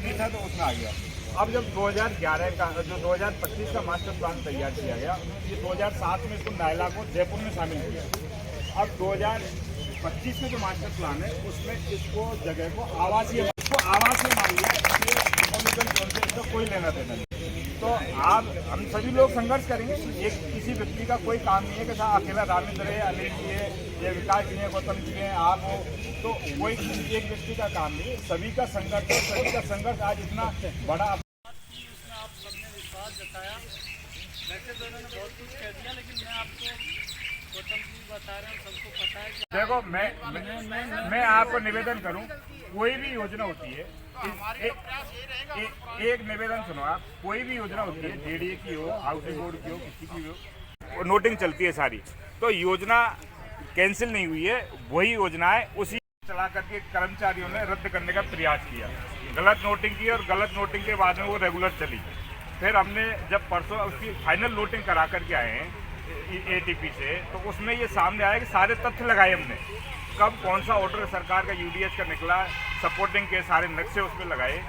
नहीं था तो उसमें आ गया। अब जब 2011 का जो 2025 का मास्टर प्लान तैयार किया गया, ये 2007 में इसको नायला को जयपुर में शामिल किया। अब 2025 में जो मास्टर प्लान है उसमें इसको जगह को आवासीय मान लिया, इकोनॉमिकल जोन से इसका कोई लेना देना नहीं। तो आप हम सभी लोग संघर्ष करेंगे। एक किसी व्यक्ति का कोई काम नहीं है कि साहब अकेला रामेंद्र है, अनिल जी है, ये विकास जी है, गौतम जी हैं, आप हो, तो कोई किसी एक व्यक्ति का काम नहीं है। सभी का संघर्ष है, सभी का संघर्ष आज इतना बड़ा। आप सबने विश्वास जताया। वैसे तो इन्होंने बहुत कुछ कह दिया, लेकिन मैं आपको गौतम जी बता रहे हैं, सबको पता है कि देखो मैं आपको निवेदन करूं, कोई भी योजना होती है, एक निवेदन सुनो आप, कोई भी योजना होती है, जेडीए की हो, हाउसिंग बोर्ड की हो, किसी की हो, नोटिंग चलती है सारी। तो योजना कैंसिल नहीं हुई है, वही योजना है, उसी चला करके कर्मचारियों ने रद्द करने का प्रयास किया, गलत नोटिंग की, और गलत नोटिंग के बाद में वो रेगुलर चली। फिर हमने जब परसों उसकी फाइनल नोटिंग करा करके आए हैं एटीपी से, तो उसमें ये सामने आया कि सारे तथ्य लगाए हमने, कब कौन सा ऑर्डर सरकार का यूडीएच का निकला, सपोर्टिंग के सारे नक्शे उसमें लगाए।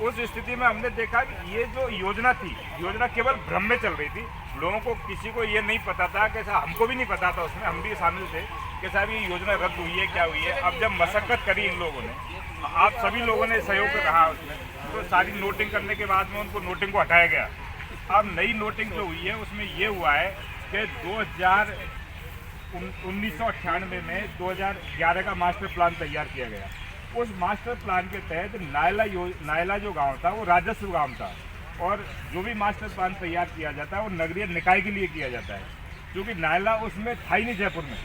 उस स्थिति में हमने देखा कि ये जो योजना थी, योजना केवल भ्रम में चल रही थी। लोगों को किसी को ये नहीं पता था कि हमको भी नहीं पता था, उसमें हम भी शामिल थे कि साहब ये योजना रद्द हुई है, क्या हुई है। अब जब मशक्कत करी इन लोगों ने, आप सभी लोगों ने सहयोग रहा उसमें, तो सारी नोटिंग करने के बाद में उनको नोटिंग को हटाया गया। अब नई नोटिंग जो हुई है उसमें ये हुआ है कि 1998 में 2011 का मास्टर प्लान तैयार किया गया। उस मास्टर प्लान के तहत नायला जो गांव था वो राजस्व गांव था, और जो भी मास्टर प्लान तैयार किया जाता है वो नगरीय निकाय के लिए किया जाता है, क्योंकि नायला उसमें था ही नहीं, जयपुर में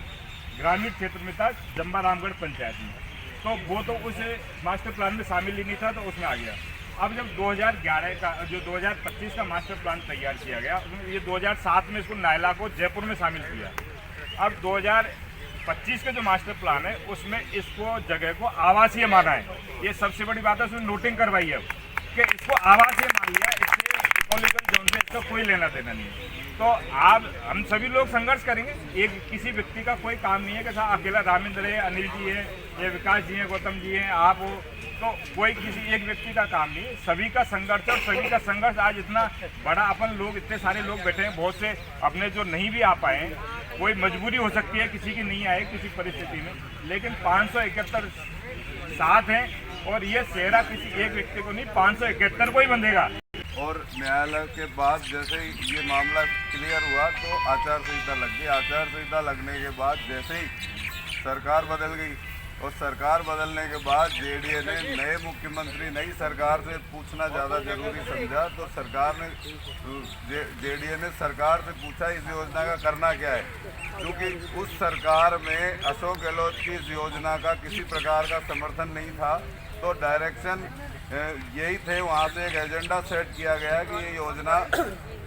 ग्रामीण क्षेत्र में था, जम्बा रामगढ़ पंचायत में, तो वो तो उस मास्टर प्लान में शामिल ही नहीं था, तो उसमें आ गया। अब जब 2011 का जो 2025 का मास्टर प्लान तैयार किया गया, ये 2007 में इसको नायला को जयपुर में शामिल किया। अब 2025 का जो मास्टर प्लान है उसमें इसको जगह को आवासीय माना है। ये सबसे बड़ी बात है, उसमें नोटिंग करवाई है कि इसको आवासीय मान लिया, इससे इकोनॉमिकल जोन से इसका कोई लेना देना नहीं है। तो आप हम सभी लोग संघर्ष करेंगे। एक किसी व्यक्ति का कोई काम नहीं है कि साहब अकेला रामेंद्र है, अनिल जी है, ये विकास जी हैं, गौतम जी हैं, आप हो, तो कोई किसी एक व्यक्ति का काम नहीं है। सभी का संघर्ष, और सभी का संघर्ष आज इतना बड़ा, अपन लोग इतने सारे लोग बैठे हैं, बहुत से अपने जो नहीं भी आ पाए हैं, कोई मजबूरी हो सकती है किसी की नहीं आए किसी परिस्थिति में, लेकिन 571 साथ हैं, और ये सेहरा किसी एक व्यक्ति को नहीं, 571 को ही बंधेगा। और न्यायालय के बाद जैसे ही ये मामला क्लियर हुआ तो आचार संहिता लग गई। आचार संहिता लगने के बाद जैसे ही सरकार बदल गई, और सरकार बदलने के बाद जेडीए ने नए मुख्यमंत्री नई सरकार से पूछना ज़्यादा जरूरी समझा, तो सरकार ने जेडीए ने सरकार से पूछा इस योजना का करना क्या है, क्योंकि उस सरकार में अशोक गहलोत की इस योजना का किसी प्रकार का समर्थन नहीं था। तो डायरेक्शन यही थे, वहाँ से एक एजेंडा सेट किया गया कि ये योजना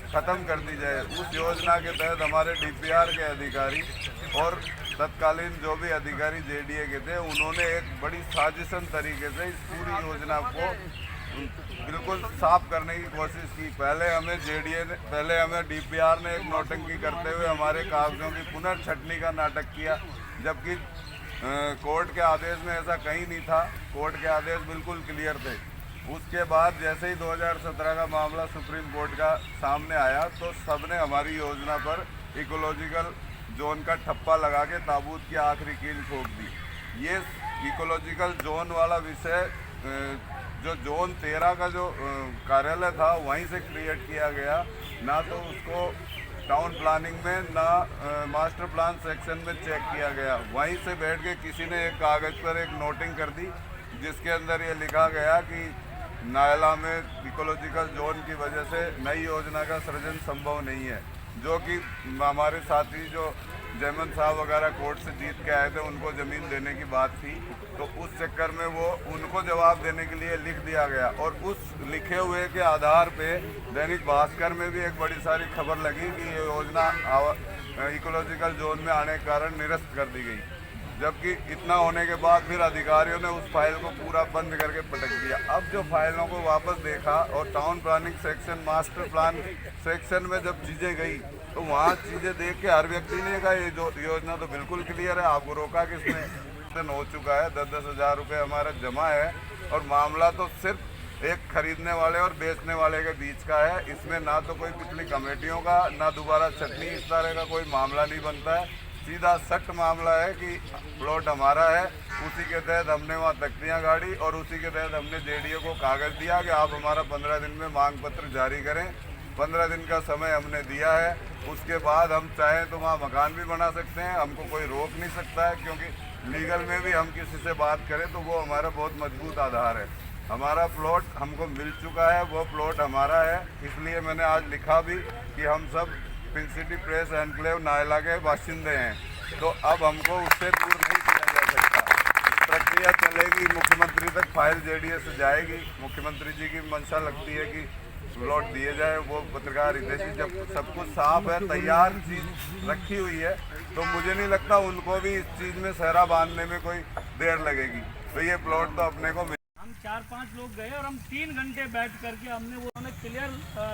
ख़त्म कर दी जाए। उस योजना के तहत हमारे डीपीआर के अधिकारी और तत्कालीन जो भी अधिकारी जेडीए के थे, उन्होंने एक बड़ी साजिशन तरीके से इस पूरी योजना को बिल्कुल साफ करने की कोशिश की। पहले हमें डीपीआर ने एक नौटंकी करते हुए हमारे कागजों की पुनर्छटनी का नाटक किया, जबकि कोर्ट के आदेश में ऐसा कहीं नहीं था। कोर्ट के आदेश बिल्कुल क्लियर थे। उसके बाद जैसे ही 2017 का मामला सुप्रीम कोर्ट का सामने आया, तो सबने हमारी योजना पर इकोलॉजिकल जोन का ठप्पा लगा के ताबूत की आखिरी कील ठोक दी। ये इकोलॉजिकल जोन वाला विषय जो जोन 13 का जो कार्यालय था वहीं से क्रिएट किया गया, ना तो उसको टाउन प्लानिंग में ना मास्टर प्लान सेक्शन में चेक किया गया। वहीं से बैठ के किसी ने एक कागज़ पर एक नोटिंग कर दी, जिसके अंदर ये लिखा गया कि नायला में इकोलॉजिकल जोन की वजह से नई योजना का सृजन संभव नहीं है, जो कि हमारे साथी जो जयमन साहब वगैरह कोर्ट से जीत के आए थे, उनको ज़मीन देने की बात थी। तो उस चक्कर में वो उनको जवाब देने के लिए लिख दिया गया, और उस लिखे हुए के आधार पे दैनिक भास्कर में भी एक बड़ी सारी खबर लगी कि ये योजना इकोलॉजिकल जोन में आने के कारण निरस्त कर दी गई। जबकि इतना होने के बाद फिर अधिकारियों ने उस फाइल को पूरा बंद करके पटक दिया। अब जो फाइलों को वापस देखा और town planning section, master plan section में जब चीज़ें गई, तो वहाँ चीज़ें देख के हर व्यक्ति ने कहा ये जो योजना तो बिल्कुल क्लियर है, आपको रोका किसने। हो चुका है, 10-10 हज़ार रुपये हमारा जमा है, और मामला तो सिर्फ एक खरीदने वाले और बेचने वाले के बीच का है। इसमें ना तो कोई पिछली कमेटियों का ना दोबारा छटनी इस तरह का कोई मामला नहीं बनता है। सीधा सख्त मामला है कि प्लॉट हमारा है, उसी के तहत हमने वहाँ तख्तियाँ गाड़ी और उसी के तहत हमने जेडीओ को कागज़ दिया कि आप हमारा 15 दिन में मांग पत्र जारी करें। 15 दिन का समय हमने दिया है। उसके बाद हम चाहें तो वहाँ मकान भी बना सकते हैं, हमको कोई रोक नहीं सकता है, क्योंकि लीगल में भी हम किसी से बात करें तो वो हमारा बहुत मजबूत आधार है। हमारा प्लॉट हमको मिल चुका है, वो प्लॉट हमारा है। इसलिए मैंने आज लिखा भी कि हम सब pink city press enclave Naila के बाशिंदे हैं, तो अब हमको उससे दूर नहीं किया जा सकता। प्रक्रिया चलेगी, मुख्यमंत्री तक फाइल जेडीए से जाएगी। मुख्यमंत्री जी की मंशा लगती है कि प्लॉट दिए जाए। वो पत्रकार हितेश जी, जब सब कुछ साफ है, तैयार चीज़ रखी हुई है, तो मुझे नहीं लगता उनको भी इस चीज़ में सहरा बांधने में कोई देर लगेगी। तो ये प्लॉट तो अपने को हम 4-5 लोग गए और हम 3 घंटे बैठ करके हमने वो क्लियर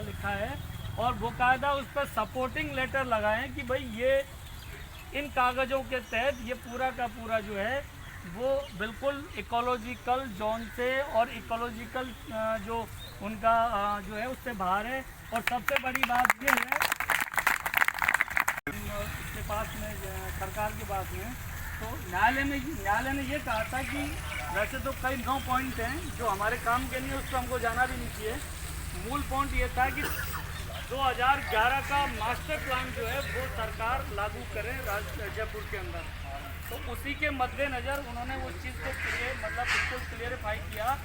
लिखा है और बाकायदा उस पर सपोर्टिंग लेटर लगाए कि भाई ये इन कागज़ों के तहत ये पूरा का पूरा जो है वो बिल्कुल इकोलॉजिकल जोन से और इकोलॉजिकल जो उनका जो है उससे बाहर है। और सबसे बड़ी बात ये है इसके पास में सरकार के पास में, तो न्यायालय ने ये कहा था कि वैसे तो कई 9 पॉइंट हैं जो हमारे काम के लिए, उस पर हमको जाना भी नहीं चाहिए। मूल पॉइंट ये था कि 2011 का मास्टर प्लान जो है वो सरकार लागू करे जयपुर के अंदर। तो उसी के मद्देनज़र उन्होंने उस चीज़ को बिल्कुल क्लियरिफाई किया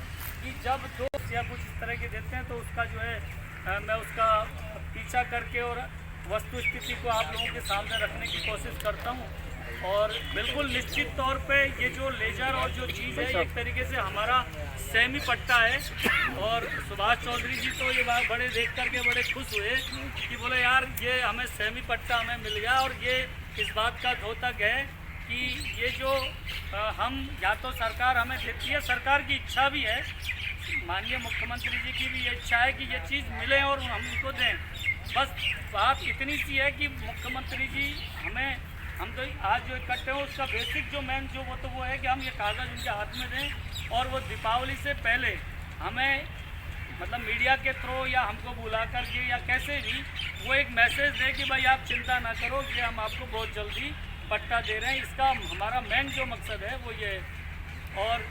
कि जब दोस्त या कुछ इस तरह के देते हैं तो उसका जो है मैं उसका पीछा करके और वस्तु स्थिति को आप लोगों के सामने रखने की कोशिश करता हूँ। और बिल्कुल निश्चित तौर पे ये जो लेजर और जो चीज़ है एक तरीके से हमारा सेमी पट्टा है। और सुभाष चौधरी जी तो ये बात बड़े देख करके बड़े खुश हुए कि बोले यार ये हमें सेमी पट्टा हमें मिल गया। और ये इस बात का द्योतक है कि ये जो हम या तो सरकार हमें देती है, सरकार की इच्छा भी है, माननीय मुख्यमंत्री जी की भी ये इच्छा है कि ये चीज़ मिले और हम उनको दें। बस बात इतनी सी है कि मुख्यमंत्री जी हम तो आज जो इकट्ठे हैं उसका बेसिक जो मेन जो वो है कि हम ये कागज़ उनके हाथ में दें और वो दीपावली से पहले हमें मीडिया के थ्रू या हमको बुला करके या कैसे भी वो एक मैसेज दें कि भाई आप चिंता ना करो कि हम आपको बहुत जल्दी पट्टा दे रहे हैं। इसका हमारा मेन जो मकसद है वो ये है। और